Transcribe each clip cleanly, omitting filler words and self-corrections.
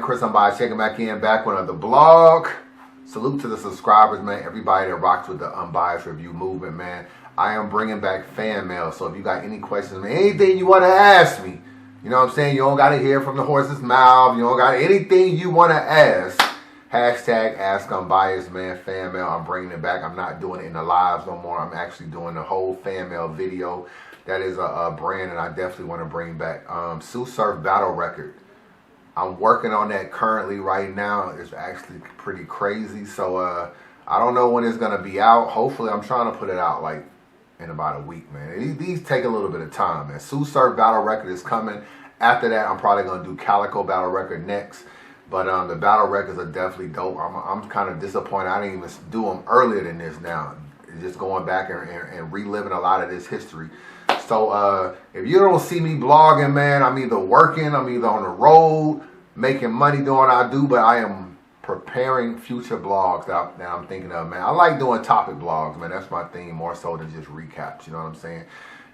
Chris Unbias checking back with another blog. Salute to the subscribers, man. Everybody that rocks with the Unbiased review movement, man. I am bringing back fan mail. So if you got any questions, man, anything you want to ask me, you know what I'm saying? You don't got to hear from the horse's mouth. You don't got anything you want to ask. Hashtag Ask Unbiased, man. Fan mail. I'm bringing it back. I'm not doing it in the lives no more. I'm actually doing the whole fan mail video. That is a brand that I definitely want to bring back. Sue Surf Battle Record. I'm working on that currently right now. It's actually pretty crazy. So I don't know when it's going to be out. Hopefully, I'm trying to put it out like in about a week, man. These take a little bit of time, man. Sue Surf Battle Record is coming. After that, I'm probably going to do Calico Battle Record next. But the battle records are definitely dope. I'm kind of disappointed I didn't even do them earlier than this now. Just going back and reliving a lot of this history. So if you don't see me blogging, man, I'm either working, I'm either on the road, making money doing what I do, but I am preparing future blogs that I'm thinking of, man. I like doing topic blogs, man. That's my thing more so than just recaps, you know what I'm saying?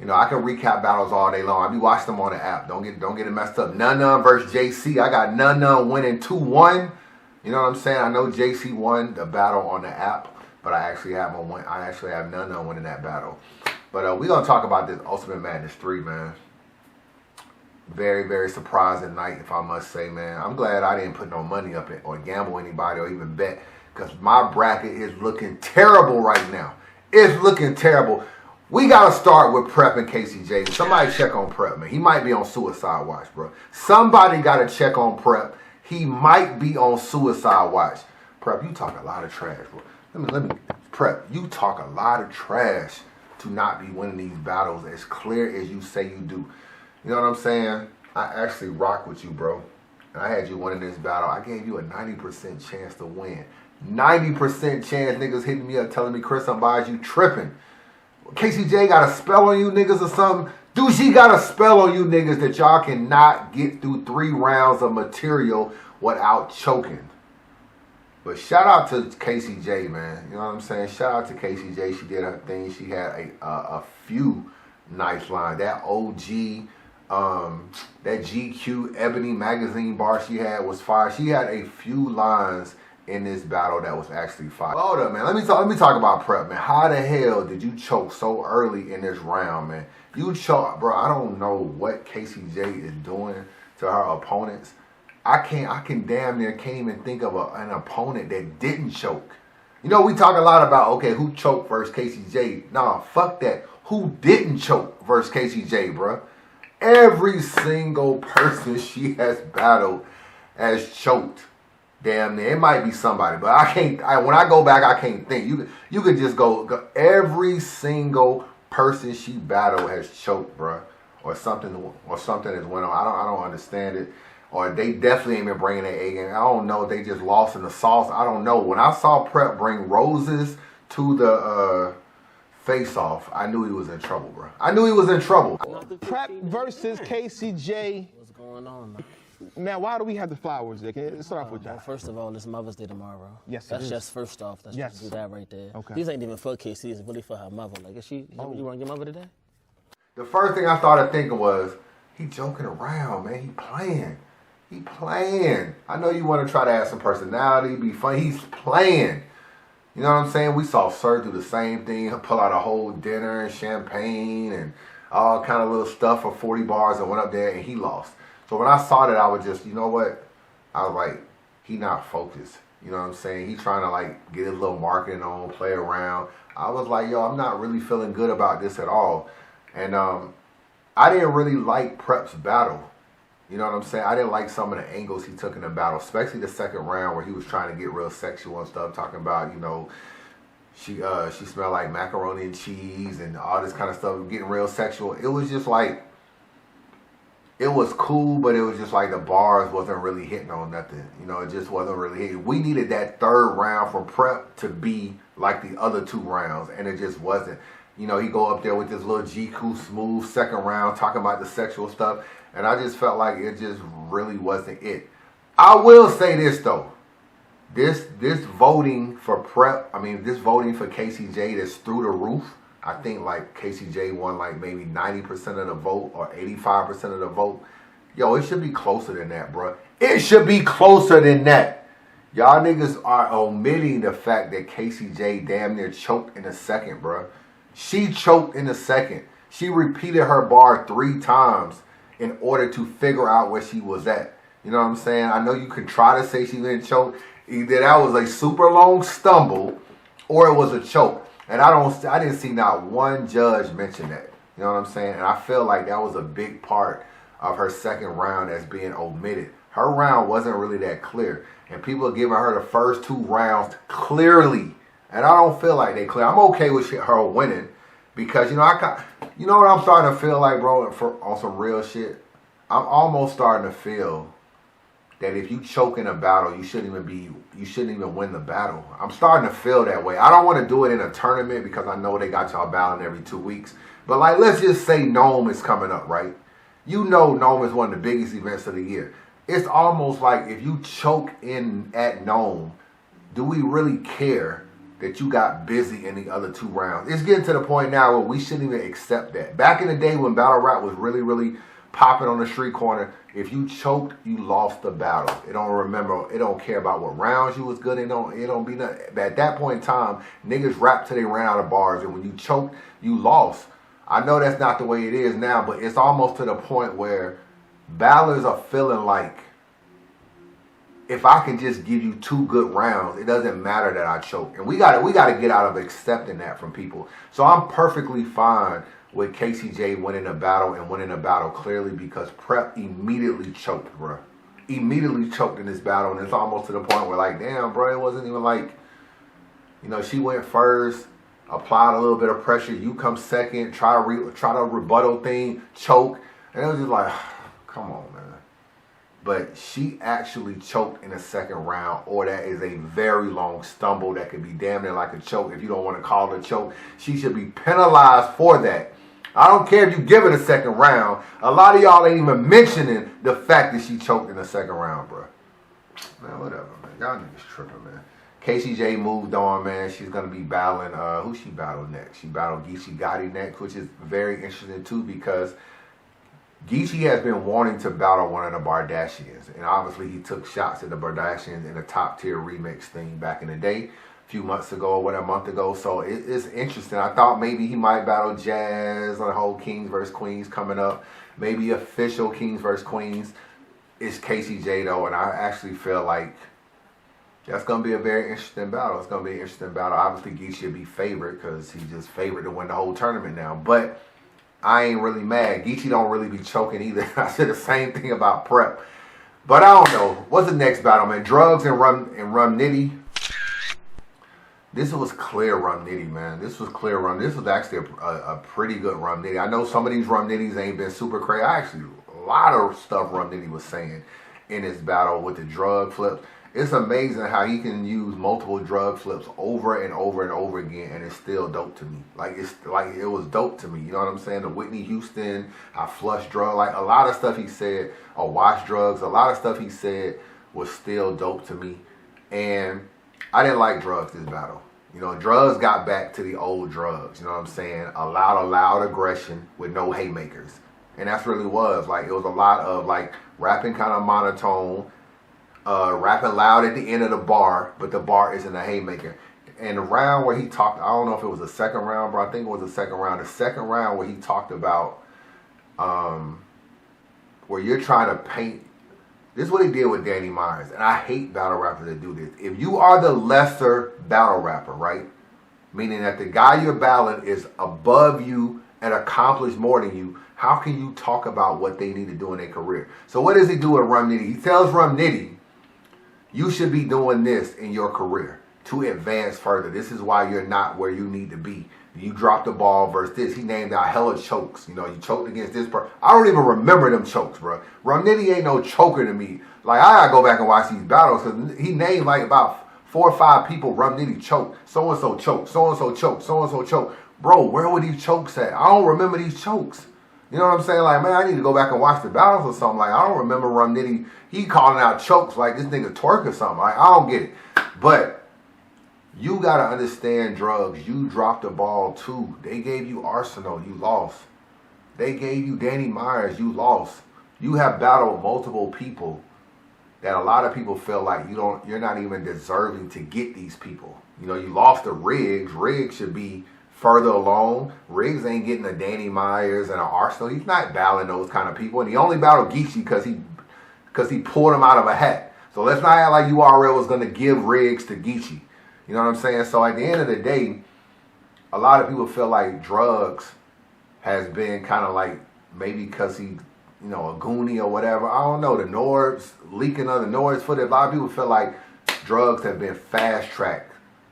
You know, I can recap battles all day long. I be watching them on the app. Don't get it messed up. None versus JC. I got None winning 2-1. You know what I'm saying? I know JC won the battle on the app, but I actually have None winning that battle. But we're going to talk about this Ultimate Madness 3, man. Very, very surprising night, if I must say, man. I'm glad I didn't put no money up or gamble anybody or even bet, because my bracket is looking terrible right now. It's looking terrible. We got to start with Prep and KCJ. Somebody check on Prep, man. He might be on suicide watch, bro. Somebody got to check on Prep. He might be on suicide watch. Prep, you talk a lot of trash, bro. Let me. Prep, you talk a lot of trash to not be winning these battles as clear as you say you do. You know what I'm saying? I actually rock with you, bro. I had you winning this battle. I gave you a 90% chance to win. 90% chance. Niggas hitting me up telling me, Chris Unbiased, you tripping. KCJ got a spell on you niggas or something. Geechi got a spell on you niggas that y'all cannot get through 3 rounds of material without choking. But shout out to KCJ, man. You know what I'm saying? Shout out to KCJ. She did her thing. She had a few nice lines. That OG, that GQ Ebony magazine bar she had was fire. She had a few lines in this battle that was actually fire. Hold up, man. Let me talk about Prep, man. How the hell did you choke so early in this round, man? You choke, bro. I don't know what KCJ is doing to her opponents. I can damn near can't even think of an opponent that didn't choke. You know, we talk a lot about, okay, who choked versus KCJ. Nah, fuck that. Who didn't choke versus KCJ, bro? Every single person she has battled has choked. Damn near. It might be somebody, but I can't. When I go back, I can't think. You could just go. Every single person she battled has choked, bro, or something has went on. I don't understand it. Or they definitely ain't been bringing their A game. I don't know. They just lost in the sauce. I don't know. When I saw Prep bring roses to the face-off, I knew he was in trouble, bro. I knew he was in trouble. Prep versus KCJ. What's going on, man? Man, why do we have the flowers, Dick? Let's start off with that. Well, first of all, it's Mother's Day tomorrow. Yes, That's it is. just first off. Let's just do that right there. Okay. These ain't even for KC. It's really for her mother. Like, is she? You want your mother today? The first thing I started thinking was, he joking around, man. He playing. He playing. I know you want to try to add some personality, be funny. He's playing. You know what I'm saying? We saw Sir do the same thing. Pull out a whole dinner and champagne and all kind of little stuff for 40 bars and went up there and he lost. So when I saw that, I was just, you know what? I was like, he not focused. You know what I'm saying? He trying to like get his little marketing on, play around. I was like, yo, I'm not really feeling good about this at all. And I didn't really like Prep's battle. You know what I'm saying? I didn't like some of the angles he took in the battle, especially the second round where he was trying to get real sexual and stuff, talking about, you know, she smelled like macaroni and cheese and all this kind of stuff, getting real sexual. It was just like, it was cool, but it was just like the bars wasn't really hitting on nothing. You know, it just wasn't really hitting. We needed that third round from Prep to be like the other 2 rounds, and it just wasn't. You know, he go up there with this little GQ smooth second round talking about the sexual stuff, and I just felt like it just really wasn't it. I will say this, though. This voting for Prep, this voting for KCJ that's through the roof. I think like KCJ won like maybe 90% of the vote or 85% of the vote. Yo, it should be closer than that, bro. It should be closer than that. Y'all niggas are omitting the fact that KCJ damn near choked in a second, bro. She choked in a second. She repeated her bar 3 times in order to figure out where she was at. You know what I'm saying? I know you can try to say she didn't choke. Either that was a super long stumble or it was a choke. And I didn't see not one judge mention that. You know what I'm saying? And I feel like that was a big part of her second round as being omitted. Her round wasn't really that clear. And people are giving her the first 2 rounds clearly. And I don't feel like they clear. I'm okay with her winning. Because, you know what I'm starting to feel like, bro, on some real shit? I'm almost starting to feel that if you choke in a battle, you shouldn't even win the battle. I'm starting to feel that way. I don't want to do it in a tournament because I know they got y'all battling every 2 weeks. But like, let's just say Nome is coming up, right? You know Nome is one of the biggest events of the year. It's almost like if you choke at Nome, do we really care that you got busy in the other 2 rounds? It's getting to the point now where we shouldn't even accept that. Back in the day when battle rap was really, really popping on the street corner, if you choked, you lost the battle. It don't care about what rounds you was good in. It don't be nothing. At that point in time, niggas rap till they ran out of bars, and when you choked, you lost. I know that's not the way it is now, but it's almost to the point where battlers are feeling like, if I can just give you 2 good rounds, it doesn't matter that I choke. And we gotta get out of accepting that from people. So I'm perfectly fine with KCJ winning a battle and winning a battle clearly because Prep immediately choked, bro. Immediately choked in this battle, and it's almost to the point where, like, damn, bro, it wasn't even like, you know, she went first, applied a little bit of pressure, you come second, try to rebuttal thing, choke, and it was just like, come on, man. But she actually choked in the second round, or that is a very long stumble that could be damn near like a choke. If you don't want to call it a choke, she should be penalized for that. I don't care if you give it a second round. A lot of y'all ain't even mentioning the fact that she choked in the second round, bro. Man, whatever, man. Y'all niggas tripping, man. KCJ moved on, man. She's going to be battling, who she battled next? She battled Geechi next, which is very interesting, too, because Geechi has been wanting to battle one of the Bardashians, and obviously he took shots at the Bardashians in a top-tier remix thing back in the day, a few months ago or a month ago, so it's interesting. I thought maybe he might battle Jazz on the whole Kings vs. Queens coming up, maybe official Kings vs. Queens. It's KCJ, though, and I actually feel like that's going to be a very interesting battle. It's going to be an interesting battle. Obviously, Geechi will be favored because he's just favored to win the whole tournament now, but I ain't really mad. Geechi don't really be choking either. I said the same thing about Prep. But I don't know. What's the next battle, man? Drugz and Rum Nitty. This was clear Rum Nitty, man. This was clear Rum. This was actually a pretty good Rum Nitty. I know some of these Rum Nitties ain't been super crazy. Actually, a lot of stuff Rum Nitty was saying in this battle with the drug flips. It's amazing how he can use multiple drug flips over and over and over again, and it's still dope to me. Like, it was dope to me. You know what I'm saying? The Whitney Houston, I flush drug, like a lot of stuff he said, or watch drugs, a lot of stuff he said was still dope to me. And I didn't like Drugz this battle. You know, Drugz got back to the old Drugz. You know what I'm saying? A lot of loud aggression with no haymakers. And that's really was. Like, it was a lot of, like, rapping kind of monotone, rapping loud at the end of the bar, but the bar isn't a haymaker. And the round where he talked, I don't know if it was the second round, but I think it was the second round. The second round where he talked about where you're trying to paint. This is what he did with Danny Myers. And I hate battle rappers that do this. If you are the lesser battle rapper, right? Meaning that the guy you're battling is above you and accomplished more than you, how can you talk about what they need to do in their career? So what does he do with Rum Nitty? He tells Rum Nitty, you should be doing this in your career to advance further. This is why you're not where you need to be. You dropped the ball versus this. He named out hella chokes. You know, you choked against this person. I don't even remember them chokes, bro. Rum Nitty ain't no choker to me. Like, I gotta go back and watch these battles because he named like about 4 or 5 people Rum Nitty choked. So-and-so choked. So-and-so choked. So-and-so choked. Bro, where were these chokes at? I don't remember these chokes. You know what I'm saying? Like, man, I need to go back and watch the battles or something. Like, I don't remember Rum Nitty. He calling out chokes like this nigga twerk or something. Like, I don't get it. But you got to understand, Drugz. You dropped the ball, too. They gave you Arsenal. You lost. They gave you Danny Myers. You lost. You have battled multiple people that a lot of people feel like you're not even deserving to get these people. You know, you lost to Riggs. Riggs should be further along. Riggs ain't getting a Danny Myers and an Arsenal. He's not battling those kind of people. And he only battled Geechi because he pulled him out of a hat. So let's not act like URL was going to give Riggs to Geechi. You know what I'm saying? So at the end of the day, a lot of people feel like Drugz has been kind of like, maybe because he, you know, a goonie or whatever. I don't know. The Nords, leaking of the Nords footage. A lot of people feel like Drugz have been fast-tracked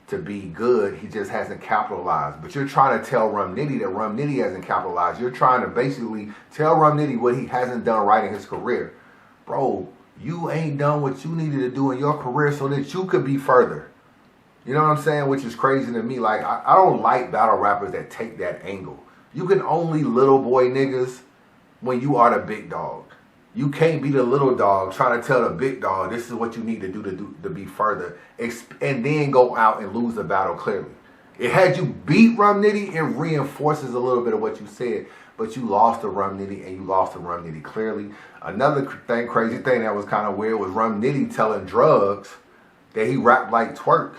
to be good. He just hasn't capitalized. But you're trying to tell Rum Nitty that Rum Nitty hasn't capitalized. You're trying to basically tell Rum Nitty what he hasn't done right in his career. Bro, you ain't done what you needed to do in your career so that you could be further. You know what I'm saying? Which is crazy to me. Like, I don't like battle rappers that take that angle. You can only little boy niggas when you are the big dog. You can't be the little dog trying to tell the big dog this is what you need to do to be further, and then go out and lose the battle clearly. It had you beat Rum Nitty, it reinforces a little bit of what you said, but you lost to Rum Nitty, and you lost to Rum Nitty clearly. Another crazy thing that was kind of weird was Rum Nitty telling Drugz that he rapped like Twerk.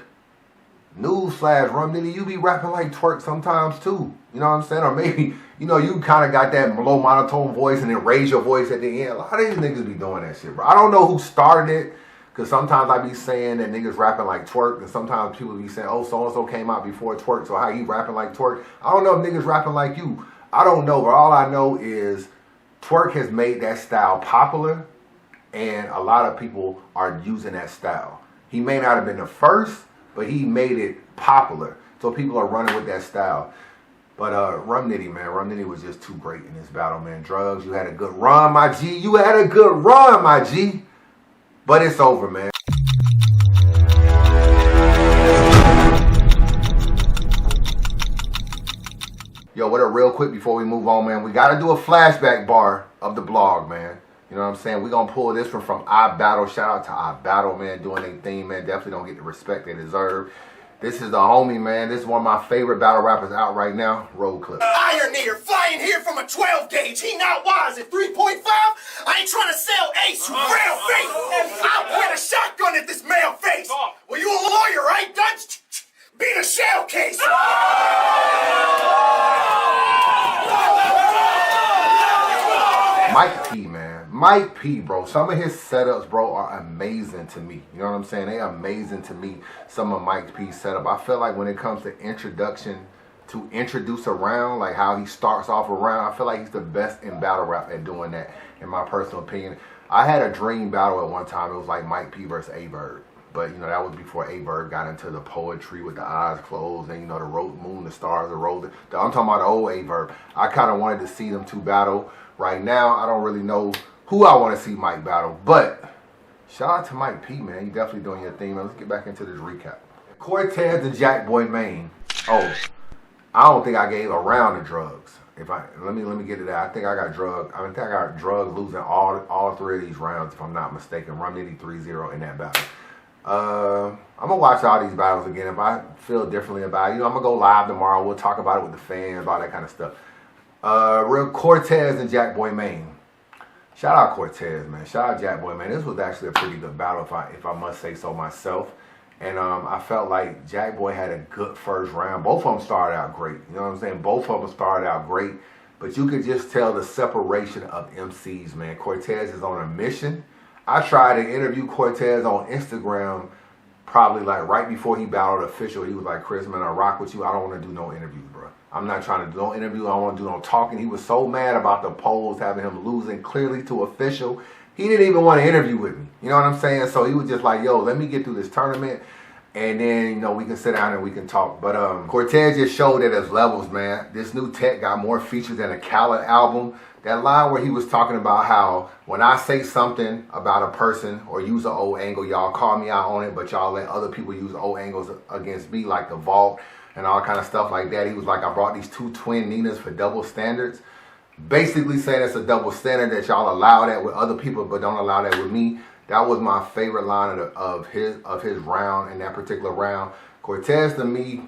Newsflash, Rum Nitty, you be rapping like Twerk sometimes too. You know what I'm saying? Or maybe, you know, you kind of got that low monotone voice and then raise your voice at the end. A lot of these niggas be doing that shit, bro. I don't know who started it, because sometimes I be saying that niggas rapping like Twerk, and sometimes people be saying, oh, so-and-so came out before Twerk, so how you rapping like Twerk? I don't know if niggas rapping like you. I don't know, but all I know is Twerk has made that style popular, and a lot of people are using that style. He may not have been the first, but he made it popular. So people are running with that style. But Rum Nitty, man, Rum Nitty was just too great in this battle, man. Drugz, you had a good run, my G. You had a good run, my G. But it's over, man. Yo, what up, real quick before we move on, man. We got to do a flashback bar of the blog, man. You know what I'm saying? We're going to pull this one from iBattle. Shout out to iBattle, man, doing their thing, man. Definitely don't get the respect they deserve. This is the homie, man. This is one of my favorite battle rappers out right now. Roll clip. Iron Eater flying here from a 12 gauge. He not wise at 3.5. I ain't trying to sell ace, you rail face. I'll point a shotgun at this male face. Well, you a lawyer, right, Dutch? Beat a shell case. Mike P, man. Mike P, bro. Some of his setups, bro, are amazing to me. You know what I'm saying? They are amazing to me, some of Mike P's setup. I feel like when it comes to introduction, to introduce a round, like how he starts off a round, I feel like he's the best in battle rap at doing that, in my personal opinion. I had a dream battle at one time. It was like Mike P versus A-Bird. But, you know, that was before A-Bird got into the poetry with the eyes closed and, you know, the moon, the stars, the road. I'm talking about the old A-Bird. I kind of wanted to see them two battle. Right now, I don't really know who I want to see Mike battle. But shout out to Mike P, man. You definitely doing your thing, man. Let's get back into this recap. Cortez and Jackboi main. Oh, I don't think I gave a round to Drugz. Let me get to that. I think I got Drugz losing all three of these rounds, if I'm not mistaken. Rum Nitty 3-0 in that battle. I'm gonna watch all these battles again. If I feel differently about it, you know, I'm gonna go live tomorrow. We'll talk about it with the fans, all that kind of stuff. Real Cortez and Jackboi main. Shout out Cortez, man. Shout out Jackboi, man. This was actually a pretty good battle, if I must say so myself. And I felt like Jackboi had a good first round. Both of them started out great. You know what I'm saying? Both of them started out great. But you could just tell the separation of MCs, man. Cortez is on a mission. I tried to interview Cortez on Instagram probably like right before he battled Official. He was like, Chris, man, I rock with you. I don't want to do no interviews, bro. I'm not trying to do no interview. I don't want to do no talking. He was so mad about the polls having him losing clearly to Official. He didn't even want to interview with me. You know what I'm saying? So he was just like, yo, let me get through this tournament, and then, you know, we can sit down and we can talk. But Cortez just showed that as levels, man. This new tech got more features than a Khaled album. That line where he was talking about how when I say something about a person or use an old angle, y'all call me out on it, but y'all let other people use old angles against me, like the vault and all kind of stuff like that. He was like, I brought these two twin Ninas for double standards. Basically saying it's a double standard that y'all allow that with other people but don't allow that with me. That was my favorite line of his round, in that particular round. Cortez, to me,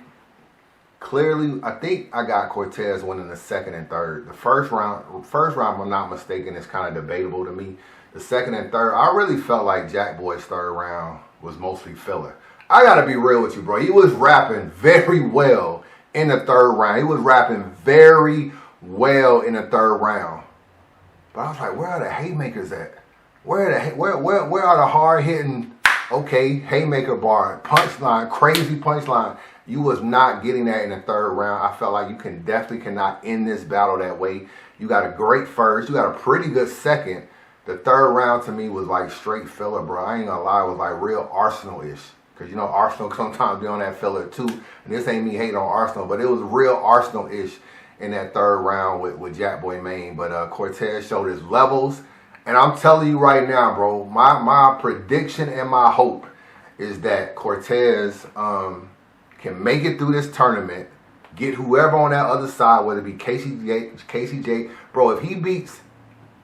clearly, I think I got Cortez winning the second and third. The first round, if I'm not mistaken, is kind of debatable to me. the second and third, I really felt like Jackboi's third round was mostly filler. I gotta be real with you, bro. He was rapping very well in the third round. He was rapping very well in the third round. But I was like, where are the haymakers at? Where are the hard hitting, okay, haymaker bar, punchline, crazy punchline? You was not getting that in the third round. I felt like you definitely cannot end this battle that way. You got a great first. You got a pretty good second. The third round to me was like straight filler, bro. I ain't gonna lie, it was like real Arsenal-ish. Because, you know, Arsenal sometimes be on that filler too. And this ain't me hating on Arsenal, but it was real Arsenal-ish in that third round with Jackboi Maine. But Cortez showed his levels. And I'm telling you right now, bro, my prediction and my hope is that Cortez can make it through this tournament, get whoever on that other side, whether it be KCJ. Bro, if he beats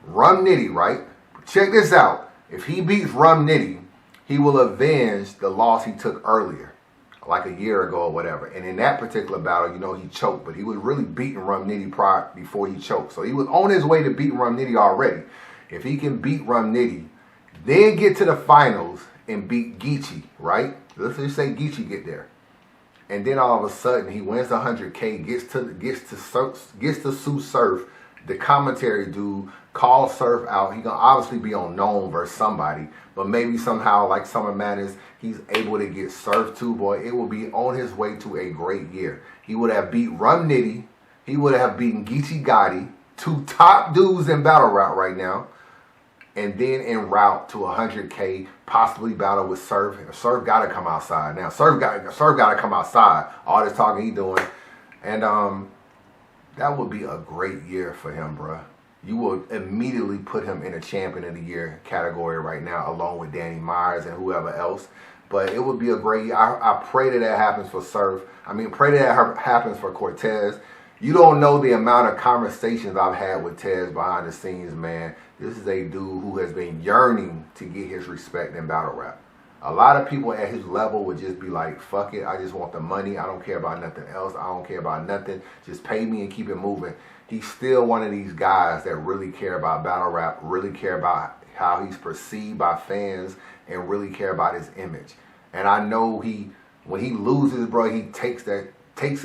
Rum Nitty, right? Check this out. If he beats Rum Nitty, he will avenge the loss he took earlier, like a year ago or whatever. And in that particular battle, you know, he choked, but he was really beating Rum Nitty before he choked. So he was on his way to beat Rum Nitty already. If he can beat Rum Nitty, then get to the finals and beat Geechi, right? Let's just say Geechi get there. And then all of a sudden he wins 100K, gets to sue Surf. The commentary dude calls Surf out. He gonna obviously be on Known versus somebody, but maybe somehow, like Summer Madness, he's able to get Surf too, boy. It will be on his way to a great year. He would have beat Rum Nitty. He would have beaten Geechi Gotti, two top dudes in battle route right now. And then en route to 100K, possibly battle with Surf. Surf got to come outside now. Surf got to come outside. All this talking he doing, and that would be a great year for him, bruh. You will immediately put him in a Champion of the Year category right now, along with Danny Myers and whoever else. But it would be a great year. I pray that happens for Surf. I mean, pray that happens for Cortez. You don't know the amount of conversations I've had with Tez behind the scenes, man. This is a dude who has been yearning to get his respect in battle rap. A lot of people at his level would just be like, fuck it, I just want the money. I don't care about nothing else. I don't care about nothing. Just pay me and keep it moving. He's still one of these guys that really care about battle rap, really care about how he's perceived by fans, and really care about his image. And I know when he loses, bro, he takes it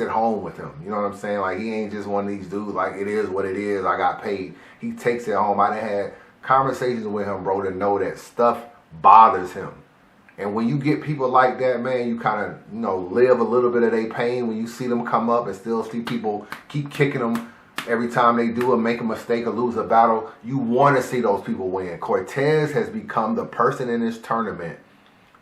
home with him. You know what I'm saying? Like, he ain't just one of these dudes like, it is what it is, I got paid. He takes it home. I had conversations with him, bro, to know that stuff bothers him. And when you get people like that, man, you kind of, you know, live a little bit of their pain when you see them come up and still see people keep kicking them every time they do or make a mistake or lose a battle. You want to see those people win. Cortez has become the person in this tournament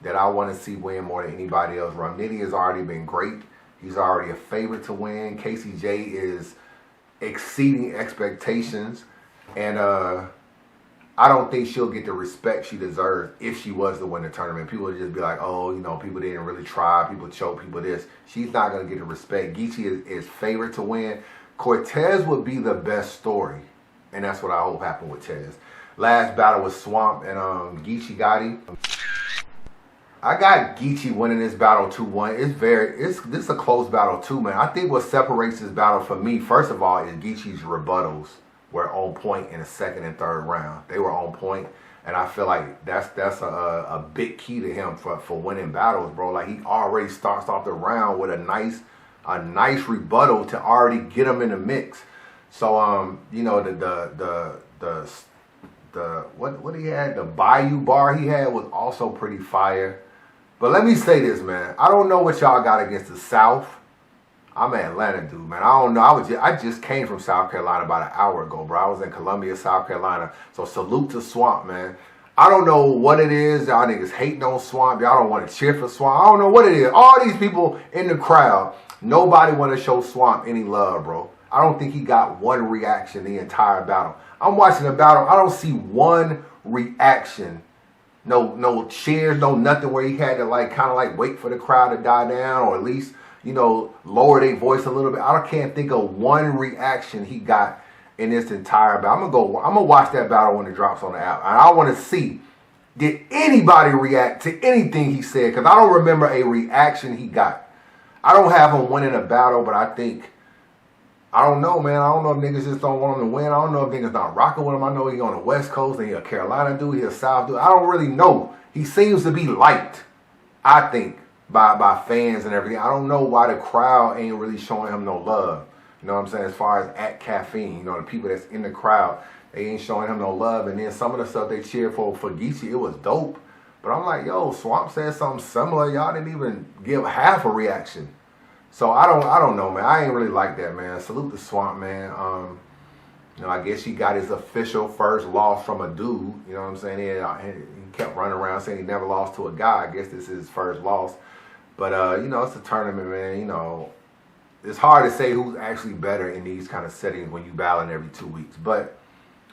that I want to see win more than anybody else. Rum Nitty has already been great. He's already a favorite to win. KCJ is exceeding expectations. And I don't think she'll get the respect she deserves if she was to win the tournament. People would just be like, oh, you know, people didn't really try. People choke, people this. She's not going to get the respect. Geechi is favorite to win. Cortez would be the best story. And that's what I hope happened with Tez. Last battle was Swamp and Geechi Gotti. I got Geechi winning this battle 2-1. This is a close battle too, man. I think what separates this battle for me, first of all, is Geechi's rebuttals were on point in the second and third round. They were on point, and I feel like that's a big key to him for winning battles, bro. Like, he already starts off the round with a nice rebuttal to already get him in the mix. So you know, what he had, the Bayou bar he had was also pretty fire. But let me say this, man. I don't know what y'all got against the South. I'm an Atlanta dude, man. I don't know. I just came from South Carolina about an hour ago, bro. I was in Columbia, South Carolina. So salute to Swamp, man. I don't know what it is. Y'all niggas hating on Swamp. Y'all don't want to cheer for Swamp. I don't know what it is. All these people in the crowd, nobody want to show Swamp any love, bro. I don't think he got one reaction the entire battle. I'm watching the battle. I don't see one reaction. No cheers, no nothing where he had to kind of wait for the crowd to die down, or at least, you know, lower their voice a little bit. I can't think of one reaction he got in this entire battle. I'm gonna watch that battle when it drops on the app. And I want to see, did anybody react to anything he said? Because I don't remember a reaction he got. I don't have him winning a battle, but I think I don't know, man. I don't know if niggas just don't want him to win. I don't know if niggas not rocking with him. I know he on the West Coast and he a Carolina dude, he a South dude. I don't really know. He seems to be liked, I think, by fans and everything. I don't know why the crowd ain't really showing him no love. You know what I'm saying? As far as at Caffeine, you know, the people that's in the crowd, they ain't showing him no love. And then some of the stuff they cheered for Geechi, it was dope. But I'm like, yo, Swamp said something similar. Y'all didn't even give half a reaction. So I don't know, man. I ain't really like that, man. Salute to Swamp, man. You know, I guess he got his official first loss from a dude. You know what I'm saying? He kept running around saying he never lost to a guy. I guess this is his first loss. But, you know, it's a tournament, man. You know, it's hard to say who's actually better in these kind of settings when you battling every 2 weeks. But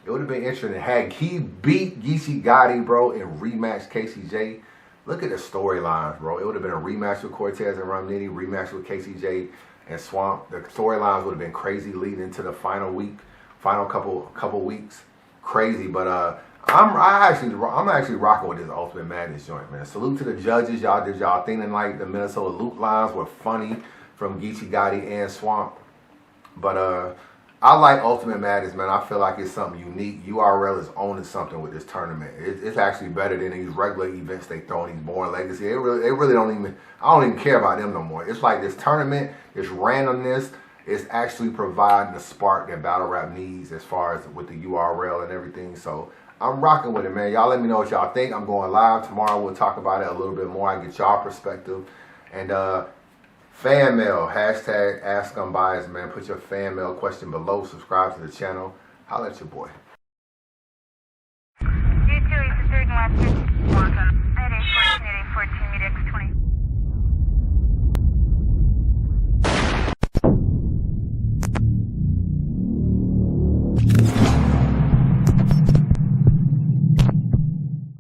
it would have been interesting. Had he beat Geechi Gotti, bro, and rematched KCJ, look at the storylines, bro. It would have been a rematch with Cortez and Romnitty, rematch with KCJ and Swamp. The storylines would have been crazy leading into the final couple weeks. Crazy, but I'm actually rocking with this Ultimate Madness joint, man. Salute to the judges. Y'all did y'all thing tonight. The Minnesota loop lines were funny from Geechi Gotti and Swamp. But I like Ultimate Madness, man. I feel like it's something unique. URL is owning something with this tournament. It's actually better than these regular events they throw in these Born Legacy. They really don't even, I don't even care about them no more. It's like this tournament, this randomness, is actually providing the spark that battle rap needs as far as with the URL and everything. So I'm rocking with it, man. Y'all let me know what y'all think. I'm going live tomorrow. We'll talk about it a little bit more. I get y'all perspective. And fan mail, hashtag Ask Unbias, man. Put your fan mail question below. Subscribe to the channel. Holla at your boy.